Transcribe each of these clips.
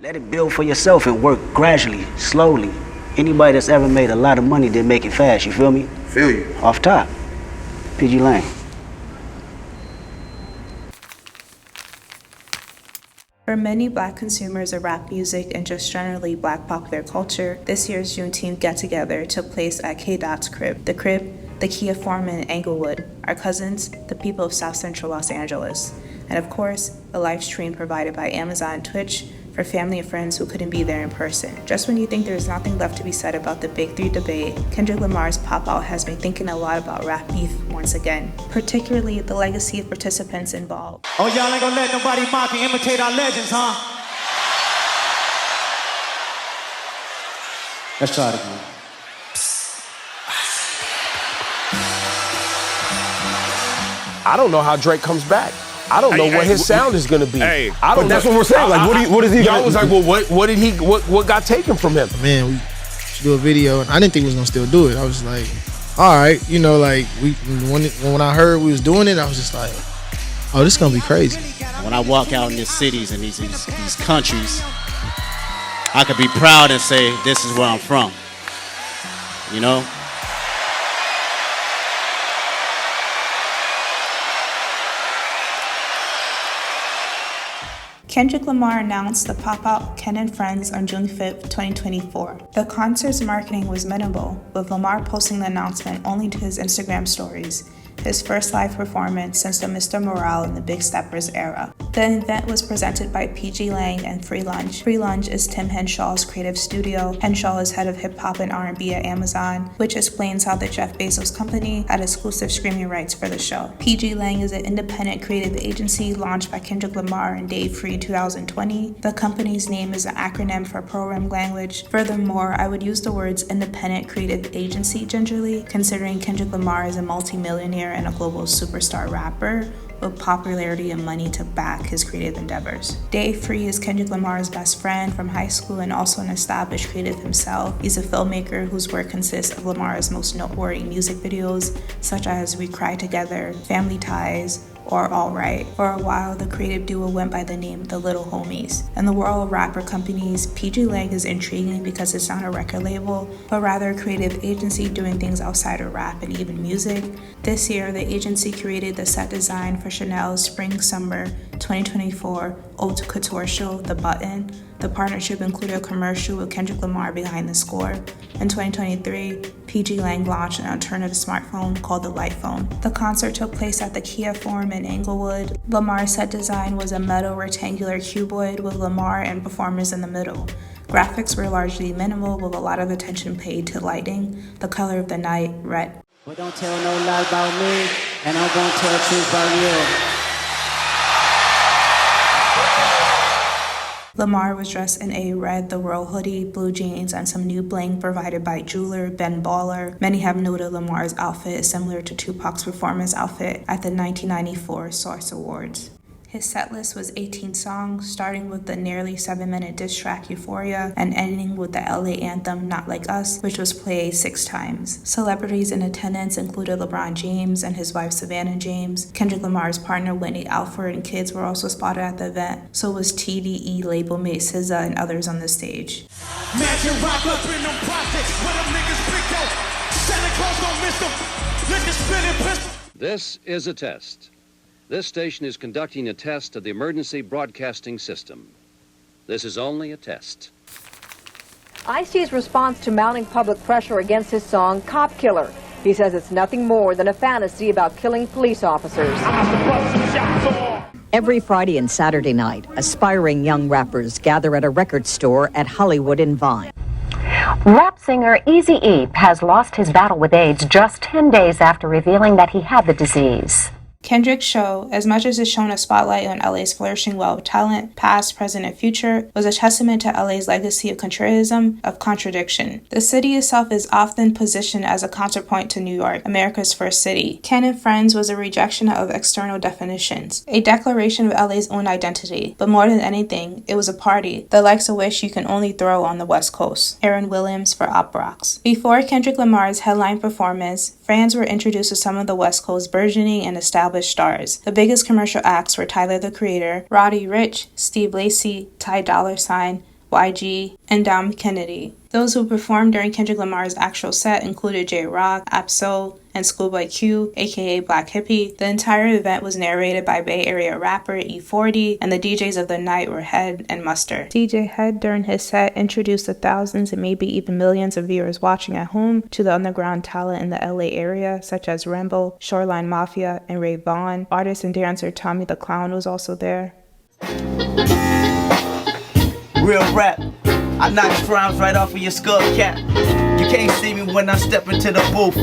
Let it build for yourself and work gradually, slowly. Anybody that's ever made a lot of money didn't make it fast, you feel me? Feel you. Off top. PG Lane. For many Black consumers of rap music and just generally Black popular culture, this year's Juneteenth get-together took place at K-Dot's crib. The crib, the Kia Foreman in Inglewood, our cousins, the people of South Central Los Angeles. And of course, a live stream provided by Amazon and Twitch for family and friends who couldn't be there in person. Just when you think there's nothing left to be said about the Big Three debate, Kendrick Lamar's pop-out has been thinking a lot about rap beef once again, particularly the legacy of participants involved. Oh, y'all ain't gonna let nobody mock and imitate our legends, huh? Let's try it again. I don't know how Drake comes back. I don't know what his sound is gonna be. Hey, I don't but that's know. what we're saying. Like, what is he? Y'all was like, well, what did he? What got taken from him? Man, we should do a video, and I didn't think we was gonna still do it. I was like, all right, you know, like when I heard we was doing it, I was just like, oh, this is gonna be crazy. When I walk out in these cities and these countries, I could be proud and say this is where I'm from. You know. Kendrick Lamar announced the pop-out Ken and Friends on June 5th, 2024. The concert's marketing was minimal, with Lamar posting the announcement only to his Instagram stories, his first live performance since the Mr. Morale in the Big Steppers era. The event was presented by PG Lang and Free Lunch. Free Lunch is Tim Henshaw's creative studio. Henshaw is head of hip-hop and R&B at Amazon, which explains how the Jeff Bezos company had exclusive streaming rights for the show. PG Lang is an independent creative agency launched by Kendrick Lamar and Dave Free in 2020. The company's name is an acronym for programming language. Furthermore, I would use the words independent creative agency gingerly, considering Kendrick Lamar is a multi-millionaire and a global superstar rapper with popularity and money to back his creative endeavors. Dave Free is Kendrick Lamar's best friend from high school and also an established creative himself. He's a filmmaker whose work consists of Lamar's most noteworthy music videos, such as We Cry Together, Family Ties, or All Right. For a while, the creative duo went by the name The Little Homies. In the world of rapper companies, PG Lang is intriguing because it's not a record label, but rather a creative agency doing things outside of rap and even music. This year, the agency created the set design for Chanel's Spring-Summer 2024 Haute Couture show, The Button. The partnership included a commercial with Kendrick Lamar behind the score. In 2023, PG Lang launched an alternative smartphone called the Light Phone. The concert took place at the Kia Forum in Inglewood. Lamar's set design was a metal rectangular cuboid with Lamar and performers in the middle. Graphics were largely minimal with a lot of attention paid to lighting, the color of the night, red. Well, don't tell no lie about me, and I'm gonna tell the truth about you. Lamar was dressed in a red The World hoodie, blue jeans, and some new bling provided by jeweler Ben Baller. Many have noted Lamar's outfit is similar to Tupac's performance outfit at the 1994 Source Awards. His setlist was 18 songs, starting with the nearly 7-minute diss track Euphoria and ending with the LA anthem Not Like Us, which was played 6 times. Celebrities in attendance included LeBron James and his wife Savannah James. Kendrick Lamar's partner Whitney Alford and kids were also spotted at the event. So was TDE label mate SZA and others on the stage. This is a test. This station is conducting a test of the emergency broadcasting system. This is only a test. Ice-T's response to mounting public pressure against his song, Cop Killer. He says it's nothing more than a fantasy about killing police officers. Every Friday and Saturday night, aspiring young rappers gather at a record store at Hollywood and Vine. Rap singer Eazy-E has lost his battle with AIDS just 10 days after revealing that he had the disease. Kendrick's show, as much as it shone a spotlight on LA's flourishing well of talent, past, present, and future, was a testament to LA's legacy of contrarianism, of contradiction. The city itself is often positioned as a counterpoint to New York, America's first city. Ken and Friends was a rejection of external definitions, a declaration of LA's own identity, but more than anything, it was a party, the likes of which you can only throw on the West Coast. Aaron Williams for Op Rocks. Before Kendrick Lamar's headline performance, fans were introduced to some of the West Coast's burgeoning and established stars. The biggest commercial acts were Tyler the Creator, Roddy Ricch, Steve Lacy, Ty Dolla $ign, YG, and Dom Kennedy. Those who performed during Kendrick Lamar's actual set included J-Rock, Ab-Soul, and Schoolboy Q, aka Black Hippie. The entire event was narrated by Bay Area rapper E40, and the DJs of the night were Head and Mustard. DJ Head during his set introduced the thousands and maybe even millions of viewers watching at home to the underground talent in the LA area, such as Remble, Shoreline Mafia, and Ray Vaughn. Artist and dancer Tommy the Clown was also there. Real rap. I knock crowns right off of your skull cap. You can't see me when I step into the booth.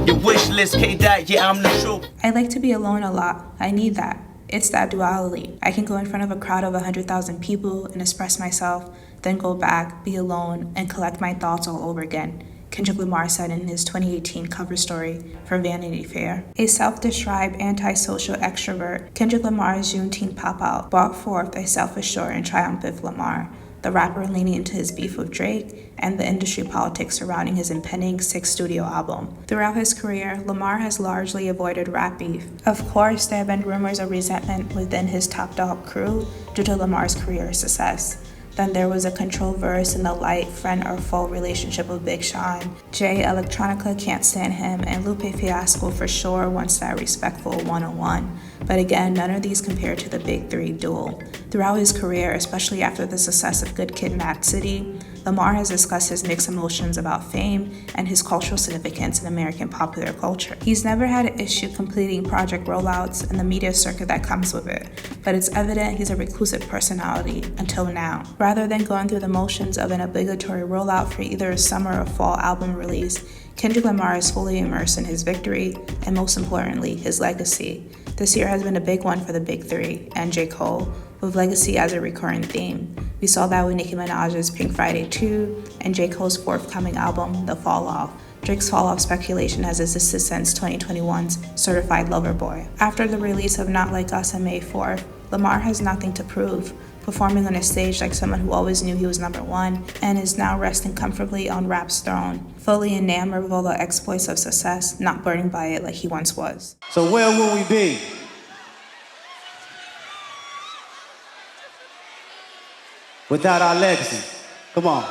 Your wish list can't die, yeah, I'm the truth. I like to be alone a lot. I need that. It's that duality. I can go in front of a crowd of 100,000 people and express myself, then go back, be alone, and collect my thoughts all over again. Kendrick Lamar said in his 2018 cover story for Vanity Fair. A self-described antisocial extrovert, Kendrick Lamar's Juneteenth pop-out brought forth a self-assured and triumphant Lamar, the rapper leaning into his beef with Drake and the industry politics surrounding his impending 6th studio album. Throughout his career, Lamar has largely avoided rap beef. Of course, there have been rumors of resentment within his Top Dog crew due to Lamar's career success. Then there was a controversy in the light friend or foe relationship with Big Sean. Jay Electronica can't stand him, and Lupe Fiasco for sure wants that respectful one-on-one. But again, none of these compare to the Big Three duel. Throughout his career, especially after the success of Good Kid, Mad City, Lamar has discussed his mixed emotions about fame and his cultural significance in American popular culture. He's never had an issue completing project rollouts and the media circuit that comes with it, but it's evident he's a reclusive personality until now. Rather than going through the motions of an obligatory rollout for either a summer or fall album release, Kendrick Lamar is fully immersed in his victory and, most importantly, his legacy. This year has been a big one for the Big Three and J. Cole, with legacy as a recurring theme. We saw that with Nicki Minaj's Pink Friday 2 and J. Cole's forthcoming album, The Fall Off. Drake's Fall Off speculation has existed since 2021's Certified Lover Boy. After the release of Not Like Us on May 4th, Lamar has nothing to prove, performing on a stage like someone who always knew he was #1 and is now resting comfortably on rap's throne, fully enamored with all the exploits of success, not burdened by it like he once was. So where will we be? Without our legacy. Come on.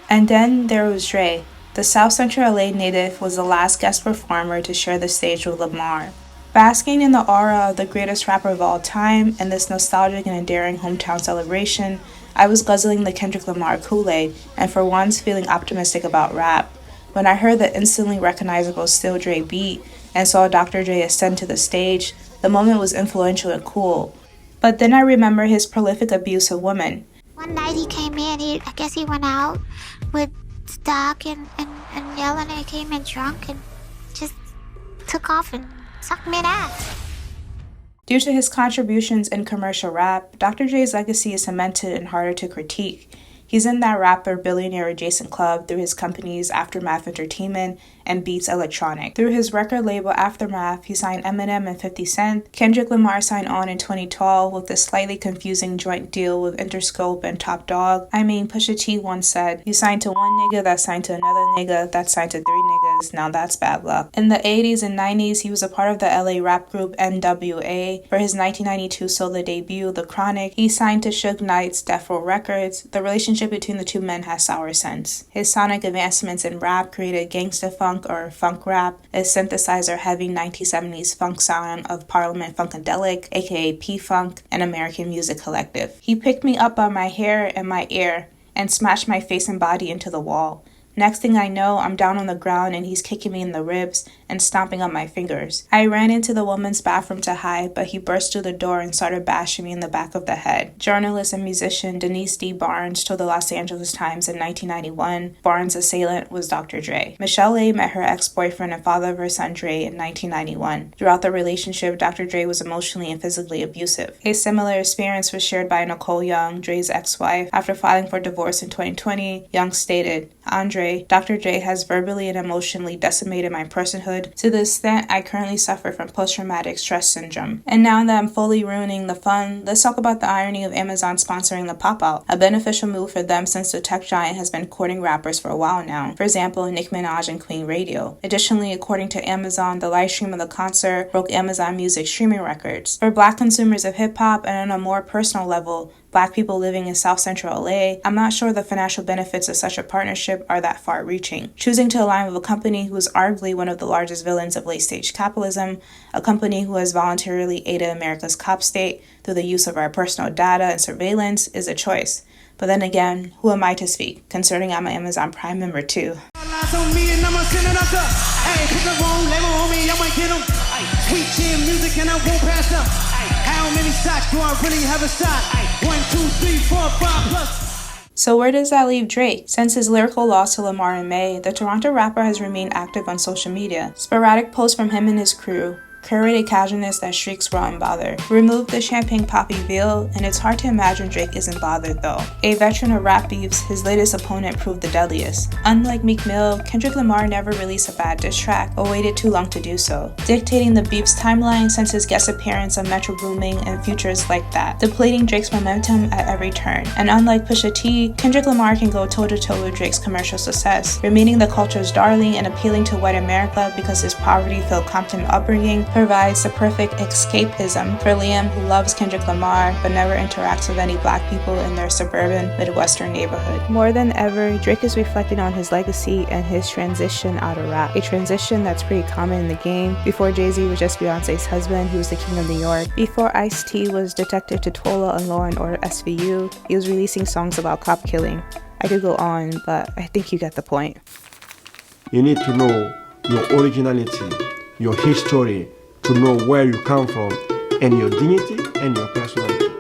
And then there was Dre. The South Central LA native was the last guest performer to share the stage with Lamar. Basking in the aura of the greatest rapper of all time and this nostalgic and endearing hometown celebration, I was guzzling the Kendrick Lamar Kool-Aid and for once feeling optimistic about rap. When I heard the instantly recognizable Still Dre beat and saw Dr. Dre ascend to the stage, the moment was influential and cool. But then I remember his prolific abuse of women. One night he came in, I guess he went out with Doc and yelling, and he came in drunk and just took off and sucked me in ass. Due to his contributions in commercial rap, Dr. Dre's legacy is cemented and harder to critique. He's in that rapper billionaire adjacent club through his companies Aftermath Entertainment and Beats Electronic. Through his record label Aftermath, he signed Eminem and 50 Cent. Kendrick Lamar signed on in 2012 with the slightly confusing joint deal with Interscope and Top Dog. I mean, Pusha T once said, "You signed to one nigga that signed to another nigga that signed to 3 niggas, now that's bad luck." In the 80s and 90s, he was a part of the LA rap group NWA. For his 1992 solo debut, The Chronic, he signed to Suge Knight's Death Row Records. The relationship between the two men has sour sense. His sonic advancements in rap created gangsta funk or funk rap, a synthesizer-heavy 1970s funk sound of Parliament Funkadelic, aka P-Funk, and American Music Collective. He picked me up by my hair and my ear and smashed my face and body into the wall. Next thing I know, I'm down on the ground and he's kicking me in the ribs and stomping on my fingers. I ran into the woman's bathroom to hide, but he burst through the door and started bashing me in the back of the head. Journalist and musician Denise D. Barnes told the Los Angeles Times in 1991 Barnes' assailant was Dr. Dre. Michelle A. met her ex-boyfriend and father of her son Dre in 1991. Throughout the relationship, Dr. Dre was emotionally and physically abusive. A similar experience was shared by Nicole Young, Dre's ex-wife. After filing for divorce in 2020, Young stated, "Andre Dre, Dr. Dre has verbally and emotionally decimated my personhood to the extent I currently suffer from post-traumatic stress syndrome. And now that I'm fully ruining the fun, let's talk about the irony of Amazon sponsoring the pop-out, a beneficial move for them since the tech giant has been courting rappers for a while now. For example, Nicki Minaj and Queen Radio. Additionally, according to Amazon, the live stream of the concert broke Amazon Music streaming records. For Black consumers of hip-hop and on a more personal level, Black people living in South Central LA, I'm not sure the financial benefits of such a partnership are that far-reaching. Choosing to align with a company who is arguably one of the largest villains of late-stage capitalism, a company who has voluntarily aided America's cop state through the use of our personal data and surveillance, is a choice. But then again, who am I to speak, considering I'm an Amazon Prime member too? So where does that leave Drake? Since his lyrical loss to Lamar in May, the Toronto rapper has remained active on social media. Sporadic posts from him and his crew, curated casualness that shrieks raw and bothered. Remove the champagne poppy veil, and it's hard to imagine Drake isn't bothered though. A veteran of rap beefs, his latest opponent proved the deadliest. Unlike Meek Mill, Kendrick Lamar never released a bad diss track or waited too long to do so, dictating the beef's timeline since his guest appearance on Metro Booming and Futures Like That, depleting Drake's momentum at every turn. And unlike Pusha T, Kendrick Lamar can go toe-to-toe with Drake's commercial success, remaining the culture's darling and appealing to white America because his poverty-filled Compton upbringing provides the perfect escapism for Liam, who loves Kendrick Lamar but never interacts with any Black people in their suburban Midwestern neighborhood. More than ever, Drake is reflecting on his legacy and his transition out of rap, a transition that's pretty common in the game. Before Jay-Z was just Beyonce's husband, he was the king of New York. Before Ice-T was Detective Tutola on Law & Order SVU, he was releasing songs about cop killing. I could go on, but I think you get the point. You need to know your originality, your history, to know where you come from, and your dignity and your personality.